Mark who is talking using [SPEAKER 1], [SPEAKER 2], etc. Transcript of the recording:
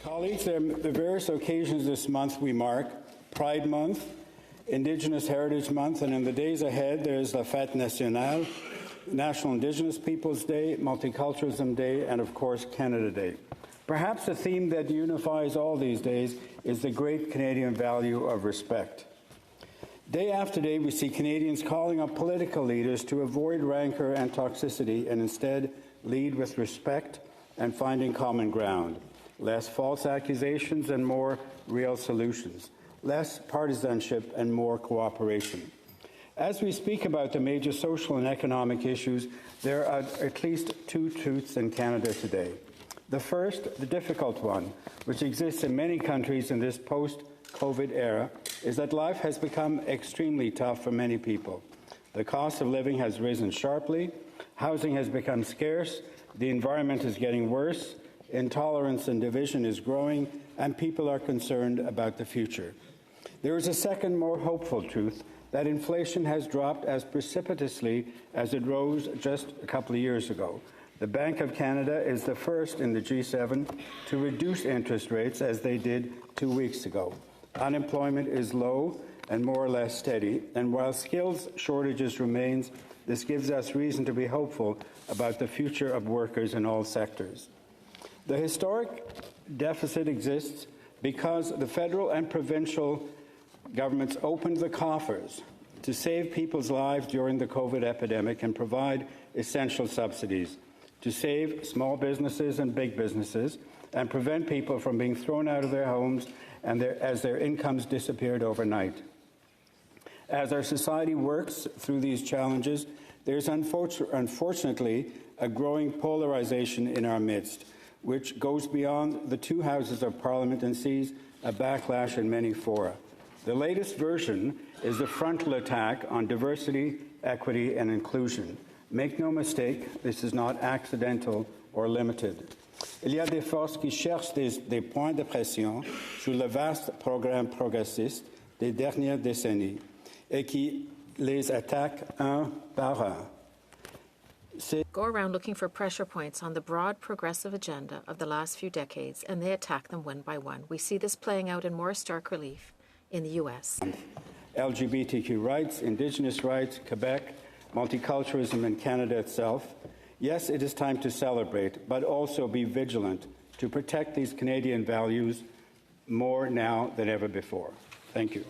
[SPEAKER 1] Colleagues, the various occasions this month we mark Pride Month, Indigenous Heritage Month, and in the days ahead there's La Fête Nationale, National Indigenous Peoples Day, Multiculturalism Day, and of course Canada Day. Perhaps the theme that unifies all these days is the great Canadian value of respect. Day after day, we see Canadians calling on political leaders to avoid rancor and toxicity and instead lead with respect and finding common ground. Less false accusations and more real solutions. Less partisanship and more cooperation. As we speak about the major social and economic issues, there are at least two truths in Canada today. The first, the difficult one, which exists in many countries in this post-COVID era, is that life has become extremely tough for many people. The cost of living has risen sharply, housing has become scarce, the environment is getting worse, intolerance and division is growing, and people are concerned about the future. There is a second, more hopeful truth, that inflation has dropped as precipitously as it rose just a couple of years ago. The Bank of Canada is the first in the G7 to reduce interest rates as they did 2 weeks ago. Unemployment is low and more or less steady, and while skills shortages remains, this gives us reason to be hopeful about the future of workers in all sectors. The historic deficit exists because the federal and provincial governments opened the coffers to save people's lives during the COVID epidemic and provide essential subsidies, to save small businesses and big businesses and prevent people from being thrown out of their homes and as their incomes disappeared overnight. As our society works through these challenges, there's unfortunately a growing polarization in our midst, which goes beyond the two houses of Parliament and sees a backlash in many fora. The latest version is the frontal attack on diversity, equity, and inclusion. Make no mistake, this is not accidental or limited. Il y a des forces qui cherchent des points de pression sur le vaste programme progressiste des dernières décennies et qui les attaquent un par un.
[SPEAKER 2] Go around looking for pressure points on the broad progressive agenda of the last few decades, and they attack them one by one. We see this playing out in more stark relief in the U.S.
[SPEAKER 1] LGBTQ rights, Indigenous rights, Quebec, multiculturalism in Canada itself. Yes, it is time to celebrate, but also be vigilant to protect these Canadian values more now than ever before. Thank you.